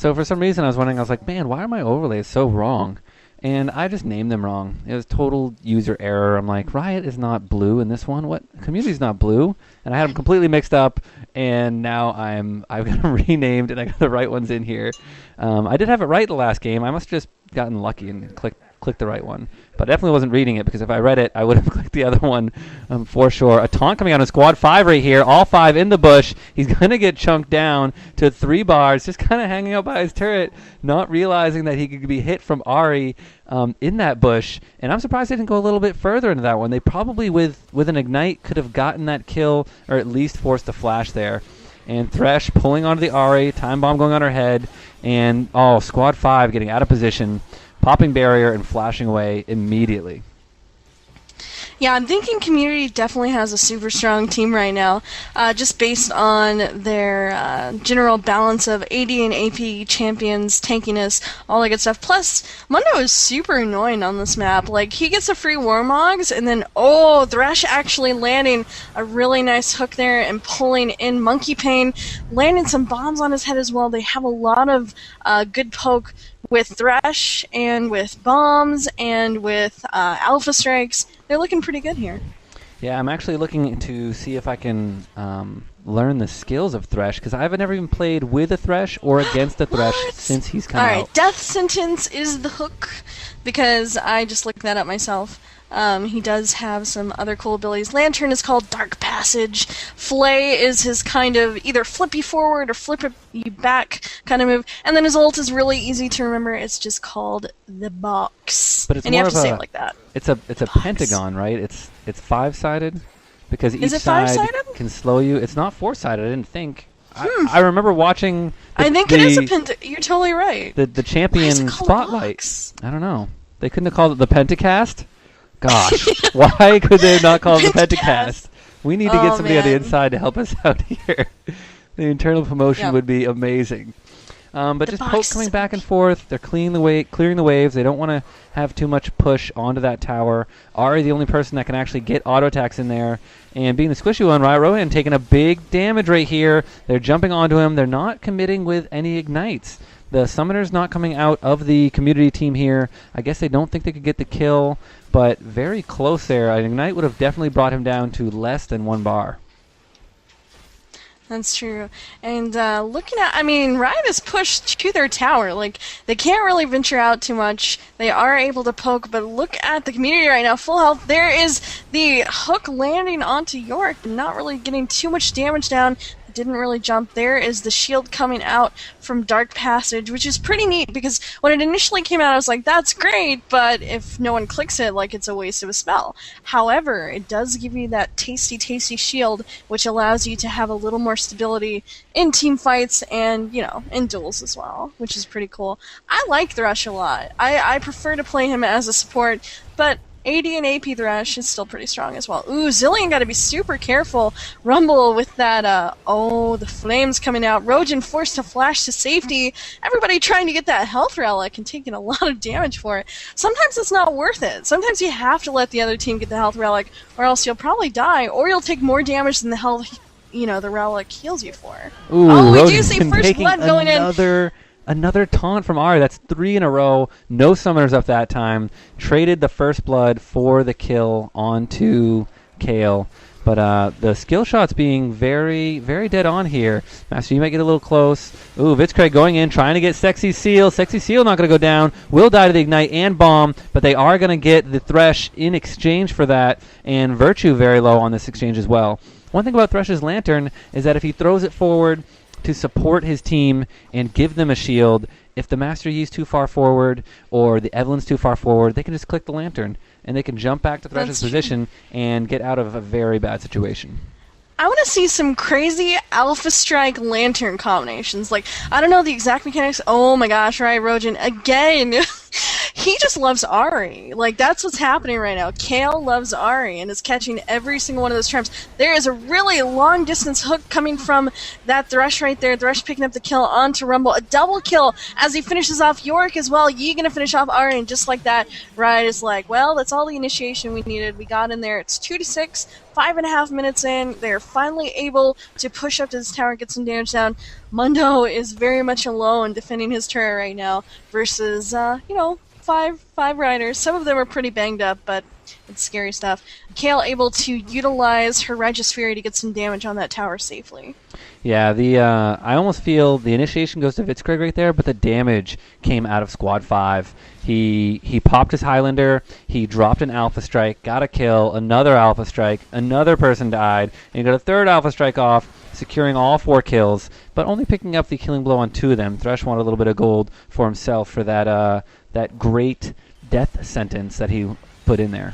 So for some reason I was wondering, I was like, man, why are my overlays so wrong? And I just named them wrong. It was total user error. I'm like, Riot is not blue in this one. What? Community's not blue. And I had them completely mixed up, and now I've got them renamed, and I got the right ones in here. I did have it right the last game. I must have just gotten lucky and clicked the right one. But I definitely wasn't reading it, because if I read it, I would have clicked the other one for sure. A taunt coming out of squad 5 right here. All 5 in the bush. He's going to get chunked down to 3 bars, just kind of hanging out by his turret, not realizing that he could be hit from Ari in that bush. And I'm surprised they didn't go a little bit further into that one. They probably, with an Ignite, could have gotten that kill, or at least forced a flash there. And Thresh pulling onto the Ari, time bomb going on her head, and squad 5 getting out of position, popping barrier and flashing away immediately. Yeah, I'm thinking Community definitely has a super strong team right now, just based on their general balance of AD and AP champions, tankiness, all that good stuff. Plus, Mundo is super annoying on this map. Like, he gets a free Warmogs, and then, Thresh actually landing a really nice hook there and pulling in Monkey Pain, landing some bombs on his head as well. They have a lot of good poke with Thresh and with bombs and with Alpha Strikes. They're looking pretty good here. Yeah, I'm actually looking to see if I can learn the skills of Thresh, because I've never even played with a Thresh or against a Thresh since he's come out. Alright, Death Sentence is the hook, because I just looked that up myself. He does have some other cool abilities. Lantern is called Dark Passage. Flay is his kind of either flip you forward or flip you back kind of move. And then his ult is really easy to remember. It's just called the Box. But it's and more you have of to say it like that. It's a pentagon, right? It's 5-sided, because each side 5-sided? can slow you. It's not 4-sided. I didn't think. I remember watching. I think it is a pentagon. You're totally right. The champion spotlight. Box? I don't know. They couldn't have called it the Pentacast. Gosh, why could they not call it the Pentacast? We need to get somebody on the inside to help us out here. The internal promotion would be amazing. But just poke coming back and forth. They're clearing the waves. They don't want to have too much push onto that tower. Ari, the only person that can actually get auto attacks in there. And being the squishy one, Riot Rohan taking a big damage right here. They're jumping onto him. They're not committing with any ignites. The summoner's not coming out of the community team here. I guess they don't think they could get the kill, but very close there. An ignite would have definitely brought him down to less than 1 bar. That's true. And looking at, Riot is pushed to their tower. Like, they can't really venture out too much. They are able to poke, but look at the community right now. Full health. There is the hook landing onto York, but not really getting too much damage down. Didn't really jump. There is the shield coming out from Dark Passage, which is pretty neat, because when it initially came out, I was like, that's great, but if no one clicks it, like, it's a waste of a spell. However, it does give you that tasty, tasty shield, which allows you to have a little more stability in team fights and, in duels as well, which is pretty cool. I like Thresh a lot. I prefer to play him as a support, but AD and AP Thresh is still pretty strong as well. Ooh, Zillion got to be super careful. Rumble with that, the flames coming out. Rojan forced to flash to safety. Everybody trying to get that health relic and taking a lot of damage for it. Sometimes it's not worth it. Sometimes you have to let the other team get the health relic, or else you'll probably die, or you'll take more damage than the health, the relic heals you for. Ooh, we do see first blood going in. Another taunt from Ari. That's 3 in a row. No summoners up that time. Traded the first blood for the kill onto Kale. But the skill shots being very, very dead on here. Master, you might get a little close. Ooh, Vitzcraig going in, trying to get Sexy Seal. Sexy Seal not going to go down. Will die to the Ignite and Bomb, but they are going to get the Thresh in exchange for that. And Virtue very low on this exchange as well. One thing about Thresh's Lantern is that if he throws it forward to support his team and give them a shield, if the Master Yi's too far forward or the Evelyn's too far forward, they can just click the Lantern and they can jump back to Thresh's position and get out of a very bad situation. I want to see some crazy Alpha Strike Lantern combinations. Like, I don't know the exact mechanics. Oh my gosh, right, Rojan, again. he just loves Ari. Like, that's what's happening right now. Kale loves Ari and is catching every single one of those charms. There is a really long distance hook coming from that Thresh right there. Thresh picking up the kill onto Rumble. A double kill as he finishes off Yorick as well. Yi gonna finish off Ari, and just like that, Riot is like, well, that's all the initiation we needed. We got in there. It's 2-6. 5.5 minutes in, they're finally able to push up to this tower and get some damage down. Mundo is very much alone defending his turret right now versus, five riders. Some of them are pretty banged up, but it's scary stuff. Kale able to utilize her Righteous Fury to get some damage on that tower safely. Yeah, I almost feel the initiation goes to Blitzkrieg right there, but the damage came out of Squad 5. He popped his Highlander, he dropped an Alpha Strike, got a kill, another Alpha Strike, another person died, and he got a third Alpha Strike off, securing all 4 kills, but only picking up the killing blow on 2 of them. Thresh wanted a little bit of gold for himself for that great death sentence that he put in there.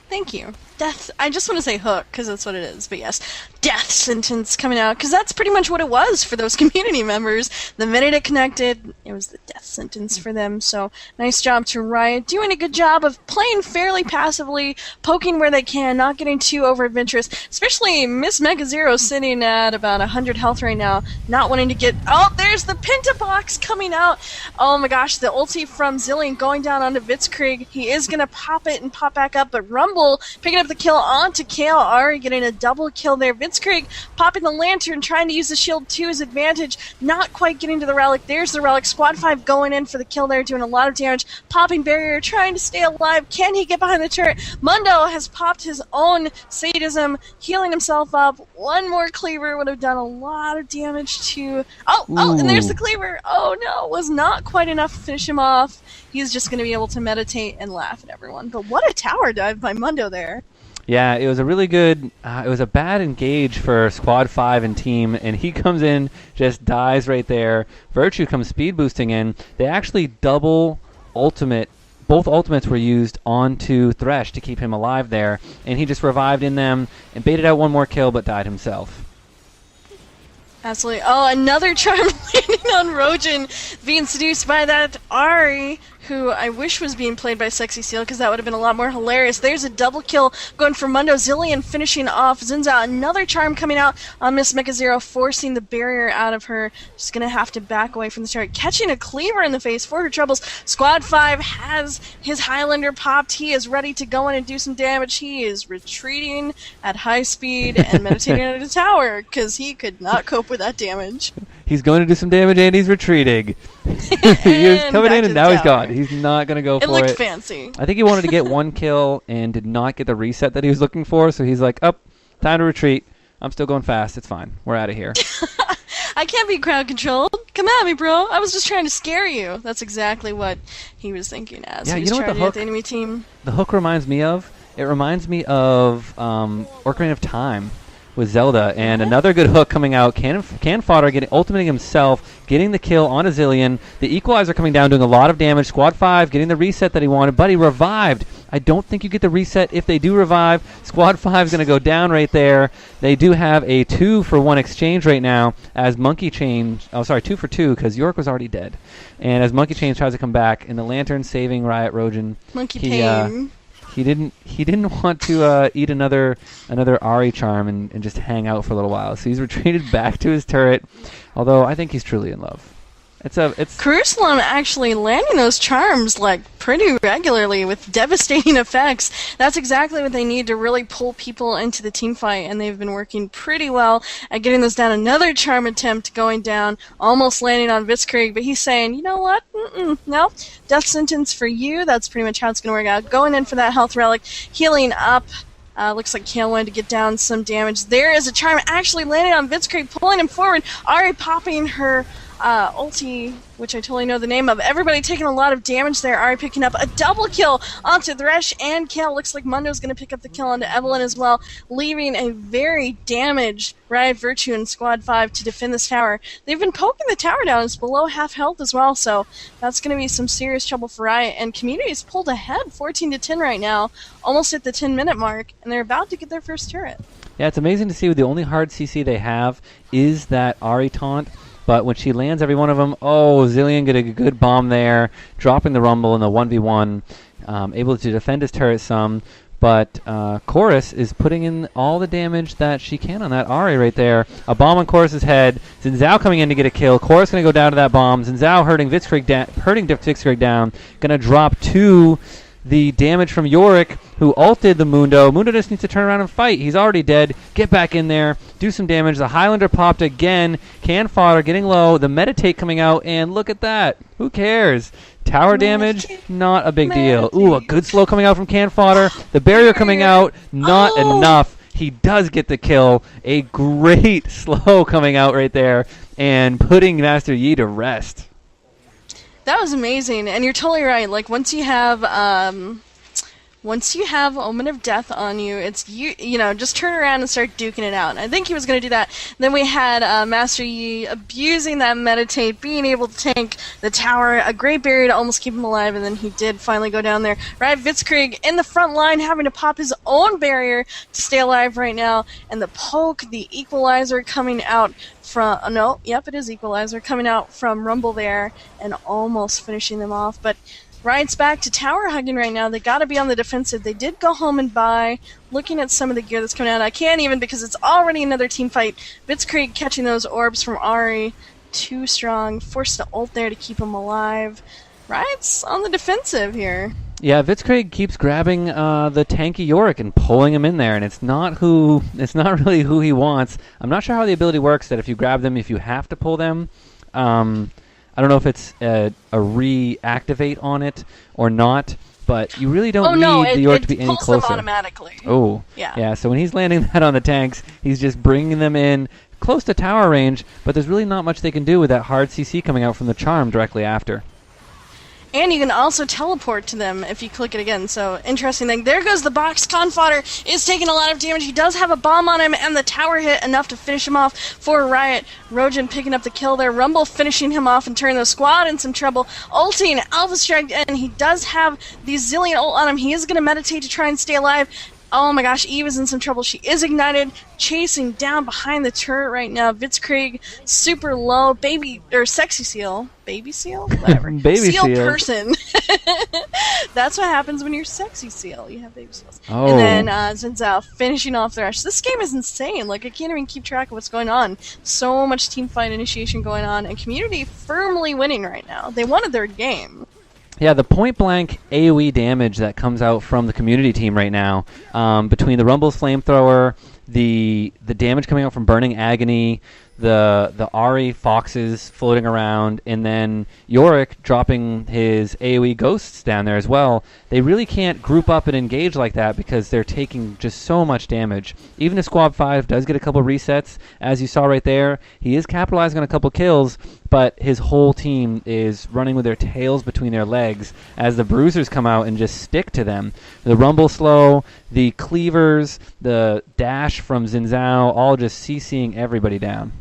Thank you. Death. I just want to say hook, because that's what it is, but yes. Death sentence coming out, because that's pretty much what it was for those community members. The minute it connected, it was the death sentence for them, so nice job to Riot. Doing a good job of playing fairly passively, poking where they can, not getting too over-adventurous, especially Miss Mega Zero sitting at about 100 health right now, not wanting to get... Oh, there's the Pentabox coming out! Oh my gosh, the ulti from Zillion going down onto Blitzkrieg. He is going to pop it and pop back up, but Rumble picking up the kill onto Kale. Ari getting a double kill there. Blitzkrieg popping the lantern, trying to use the shield to his advantage, not quite getting to the relic. There's the relic. Squad 5 going in for the kill there, doing a lot of damage. Popping barrier, trying to stay alive. Can he get behind the turret? Mundo has popped his own sadism, healing himself up. One more cleaver would have done a lot of damage to... Oh, and there's the cleaver. Oh no, was not quite enough to finish him off. He's just going to be able to meditate and laugh at everyone. But what a tower dive by Mundo there. Yeah, it was a really good, it was a bad engage for Squad 5 and team, and he comes in, just dies right there. Virtue comes speed boosting in. They actually double ultimate. Both ultimates were used onto Thresh to keep him alive there, and he just revived in them and baited out one more kill but died himself. Absolutely. Oh, another charm landing on Rojan, being seduced by that Ari, who I wish was being played by Sexy Seal, because that would have been a lot more hilarious. There's a double kill going for Mundo. Zillion finishing off Zinza. Another charm coming out on Miss Mecha Zero, forcing the barrier out of her. She's going to have to back away from the start. Catching a cleaver in the face for her troubles. Squad 5 has his Highlander popped. He is ready to go in and do some damage. He is retreating at high speed and meditating at a tower, because he could not cope with that damage. He's going to do some damage and he's retreating. He was coming in and now he's gone. He's not going to go for it. It looked fancy. I think he wanted to get one kill and did not get the reset that he was looking for, so he's like, time to retreat. I'm still going fast. It's fine. We're out of here. I can't be crowd controlled. Come at me, bro. I was just trying to scare you. That's exactly what he was thinking as he was trying to hit the enemy team. The hook reminds me of? It reminds me of Ocarina of Time with Zelda, and another good hook coming out. Can Fodder ultimating himself, getting the kill on a Zillion. The Equalizer coming down, doing a lot of damage. Squad 5 getting the reset that he wanted, but he revived. I don't think you get the reset if they do revive. Squad 5 is going to go down right there. They do have a 2-for-1 exchange right now as Monkey Chain... Oh, sorry, 2 for 2, because York was already dead. And as Monkey Chain tries to come back, and the Lantern saving Riot Rojan. Monkey Pain. He didn't want to eat another Ari charm and just hang out for a little while. So he's retreated back to his turret. Although I think he's truly in love. It's Jerusalem actually landing those charms like pretty regularly with devastating effects. That's exactly what they need to really pull people into the team fight, and they've been working pretty well at getting those down. Another charm attempt going down, almost landing on Blitzkrieg, but he's saying, you know what? No, death sentence for you. That's pretty much how it's going to work out. Going in for that health relic, healing up. Looks like Kale wanted to get down some damage. There is a charm actually landing on Blitzkrieg, pulling him forward. Ari popping her ulti, which I totally know the name of. Everybody taking a lot of damage there. Ari picking up a double kill onto Thresh and Kale. Looks like Mundo's going to pick up the kill onto Evelyn as well, leaving a very damaged Riot Virtue in Squad 5 to defend this tower. They've been poking the tower down. It's below half health as well, so that's going to be some serious trouble for Riot. And Community's pulled ahead 14-10 right now, almost at the 10-minute mark, and they're about to get their first turret. Yeah, it's amazing to see the only hard CC they have is that Ari taunt. but when she lands every one of them, Zillion getting a good bomb there, dropping the Rumble in the 1v1, able to defend his turret some. But Chorus is putting in all the damage that she can on that Ahri right there. A bomb on Chorus's head. Xin Zhao coming in to get a kill. Chorus going to go down to that bomb. Xin Zhao hurting Blitzkrieg down. Going to drop to the damage from Yorick, who ulted the Mundo. Mundo just needs to turn around and fight. He's already dead. Get back in there. Do some damage. The Highlander popped again. Can fodder getting low. The Meditate coming out. And look at that. Who cares? Tower damage, not a big deal. Ooh, a good slow coming out from Can Fodder. The barrier coming out, not enough. He does get the kill. A great slow coming out right there and putting Master Yi to rest. That was amazing, and you're totally right. Like once you have Omen of Death on you, it's you know, just turn around and start duking it out. And I think he was going to do that. Then we had Master Yi abusing that Meditate, being able to tank the tower, a great barrier to almost keep him alive, and then he did finally go down there. Riot Blitzkrieg in the front line having to pop his own barrier to stay alive right now, and the poke, the equalizer coming out from, it is equalizer, coming out from Rumble there and almost finishing them off. But Riot's back to tower hugging right now. They got to be on the defensive. They did go home and buy. Looking at some of the gear that's coming out, I can't even because it's already another team fight. Blitzkrieg catching those orbs from Ahri. Too strong. Forced to ult there to keep him alive. Riot's on the defensive here. Yeah, Blitzkrieg keeps grabbing the tanky Yorick and pulling him in there, and it's not really who he wants. I'm not sure how the ability works, that if you grab them, if you have to pull them. I don't know if it's a reactivate on it or not, but you really don't need the Yorick to be any closer. It pulls them automatically. Oh, yeah. So when he's landing that on the tanks, he's just bringing them in close to tower range, but there's really not much they can do with that hard CC coming out from the Charm directly after. And you can also teleport to them if you click it again. So, interesting thing. There goes the box. Con Fodder is taking a lot of damage. He does have a bomb on him, and the tower hit enough to finish him off for Riot. Rojan picking up the kill there. Rumble finishing him off and turning the squad in some trouble. Ulting Alpha Strike, and he does have the Zillion ult on him. He is going to meditate to try and stay alive. Oh my gosh, Eve is in some trouble. She is ignited, chasing down behind the turret right now. Blitzkrieg, super low, sexy seal. Baby seal? Whatever. Baby seal. Person. That's what happens when you're sexy seal. You have baby seals. Oh. And then Xin Zhao finishing off the rush. This game is insane. Like, I can't even keep track of what's going on. So much team fight initiation going on, and Community firmly winning right now. They wanted their game. Yeah, the point-blank AoE damage that comes out from the community team right now, between the Rumble's Flamethrower, the damage coming out from Burning Agony, the Ahri Foxes floating around, and then Yorick dropping his AoE ghosts down there as well, they really can't group up and engage like that because they're taking just so much damage. Even if Squad 5 does get a couple resets, as you saw right there, he is capitalizing on a couple kills, but his whole team is running with their tails between their legs as the Bruisers come out and just stick to them. The Rumble Slow, the Cleavers, the Dash from Xin Zhao, all just CCing everybody down.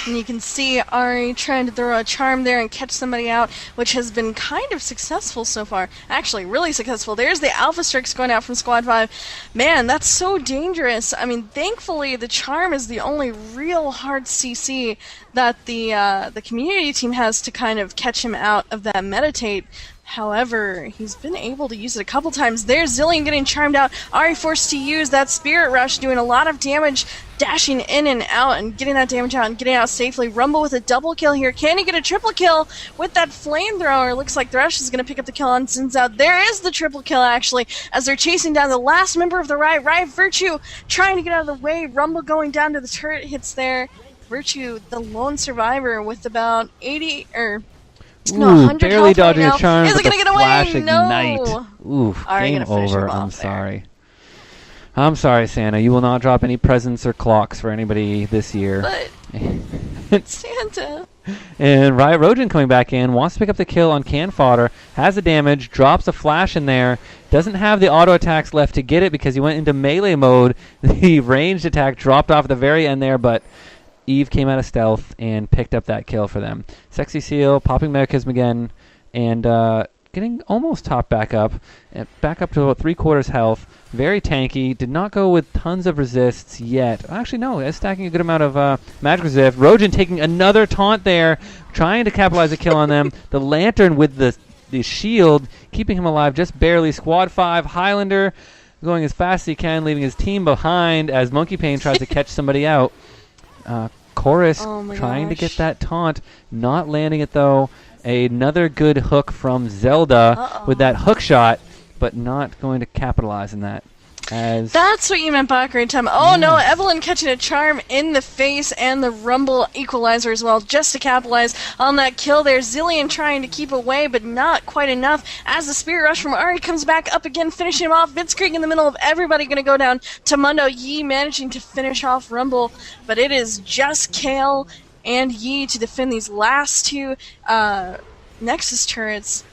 And you can see Ahri trying to throw a charm there and catch somebody out, which has been kind of successful so far. Actually, really successful. There's the Alpha Strikes going out from Squad 5. Man, that's so dangerous. I mean, thankfully, the charm is the only real hard CC that the community team has to kind of catch him out of that meditate. However, he's been able to use it a couple times. There's Zillion getting charmed out. Ahri forced to use that Spirit Rush, doing a lot of damage, dashing in and out and getting that damage out and getting out safely. Rumble with a double kill here. Can he get a triple kill with that flamethrower? Looks like Thresh is going to pick up the kill on Xin Zhao. There is the triple kill, actually, as they're chasing down the last member of the Riot Virtue, trying to get out of the way. Rumble going down to the turret hits there. Virtue, the lone survivor, with about 80 or... Ooh, barely dodging a charm, is but it gonna the get flash away? ignite. No. Ooh, game over. I'm sorry. I'm sorry, Santa. You will not drop any presents or clocks for anybody this year. But Santa. And Riot Rojan coming back in, wants to pick up the kill on Can Fodder, has the damage, drops a flash in there, doesn't have the auto attacks left to get it because he went into melee mode. The ranged attack dropped off at the very end there, but Eve came out of stealth and picked up that kill for them. Sexy Seal, popping Megachism again, and getting almost topped back up to about 3/4 health. Very tanky. Did not go with tons of resists yet. Actually, no. Is stacking a good amount of magic resist. Rojan taking another taunt there, trying to capitalize a kill on them. The Lantern with the shield, keeping him alive just barely. Squad 5, Highlander going as fast as he can, leaving his team behind as Monkey Pain tries to catch somebody out. Chorus trying to get that taunt, not landing it though. Another good hook from Zelda with that hook shot, but not going to capitalize on that. That's what you meant by great time. Oh no, Evelyn catching a charm in the face and the Rumble equalizer as well, just to capitalize on that kill there. Zillion trying to keep away, but not quite enough as the Spirit Rush from Ari comes back up again, finishing him off. Blitzkrieg in the middle of everybody going to go down to Mundo. Yi managing to finish off Rumble, but it is just Kale and Yi to defend these last two Nexus turrets.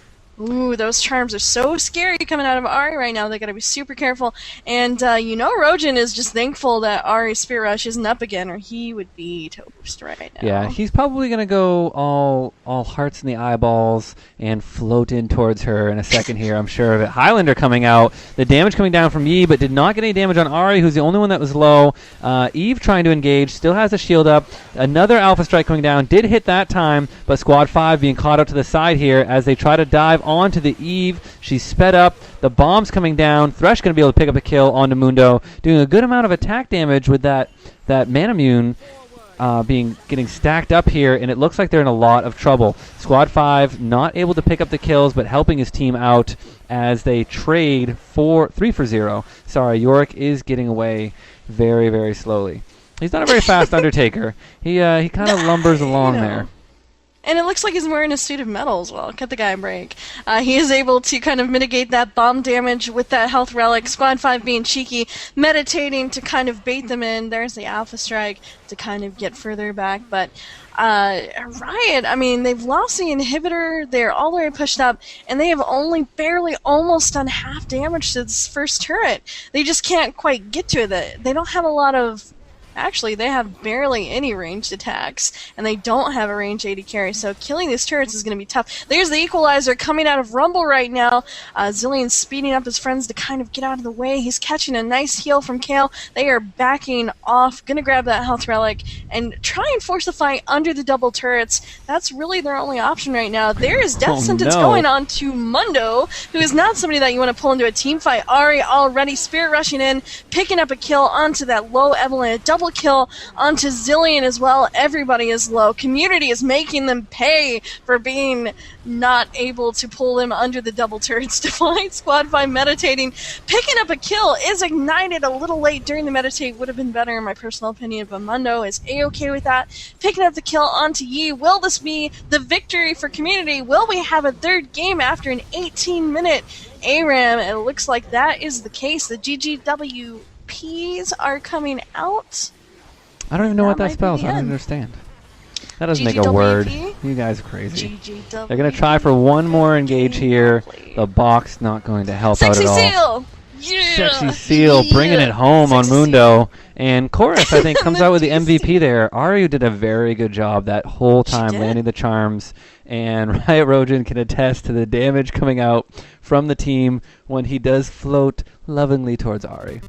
Ooh, those charms are so scary coming out of Ari right now. They gotta be super careful. And, Rojan is just thankful that Ari's Spirit Rush isn't up again, or he would be toast right now. Yeah, he's probably gonna go all hearts in the eyeballs and float in towards her in a second here, I'm sure of it. Highlander coming out. The damage coming down from Yi, but did not get any damage on Ari, who's the only one that was low. Eve trying to engage, still has the shield up. Another Alpha Strike coming down. Did hit that time, but Squad 5 being caught up to the side here as they try to dive onto the Eve. She's sped up. The bomb's coming down. Thresh going to be able to pick up a kill onto Mundo, doing a good amount of attack damage with that Manamune getting stacked up here, and it looks like they're in a lot of trouble. Squad 5 not able to pick up the kills, but helping his team out as they trade 3 for 0. Sorry, Yorick is getting away very, very slowly. He's not a very fast Undertaker. He kind of lumbers along there. And it looks like he's wearing a suit of metal as well. Cut the guy a break. He is able to kind of mitigate that bomb damage with that health relic. Squad 5 being cheeky, meditating to kind of bait them in. There's the Alpha Strike to kind of get further back. But Riot, I mean, they've lost the inhibitor. They're all the way pushed up. And they have only barely almost done half damage to this first turret. They just can't quite get to it. They don't have a lot of... Actually, they have barely any ranged attacks, and they don't have a range 80 carry, so killing these turrets is going to be tough. There's the equalizer coming out of Rumble right now. Zillion's speeding up his friends to kind of get out of the way. He's catching a nice heal from Kale. They are backing off, going to grab that health relic, and try and force the fight under the double turrets. That's really their only option right now. There is death sentence going on to Mundo, who is not somebody that you want to pull into a team fight. Ari already spirit rushing in, picking up a kill onto that low Evelyn, a double kill onto Zillion as well. Everybody is low. Community is making them pay for being not able to pull them under the double turrets to fight. Squad 5 meditating. Picking up a kill is ignited a little late during the meditate. Would have been better in my personal opinion, but Mundo is A-okay with that. Picking up the kill onto Yi. Will this be the victory for Community? Will we have a third game after an 18-minute ARAM? It looks like that is the case. The GGWPs are coming out. I don't even know what that spells. I don't understand. That doesn't make a word. You guys are crazy. They're going to try for one more engage here. The box not going to help out at all. Sexy Seal! Yeah! Sexy Seal bringing it home on Mundo. And Chorus, I think, comes out with the MVP there. Aru did a very good job that whole time landing the charms. And Riot Rojan can attest to the damage coming out from the team when he does float lovingly towards Ari.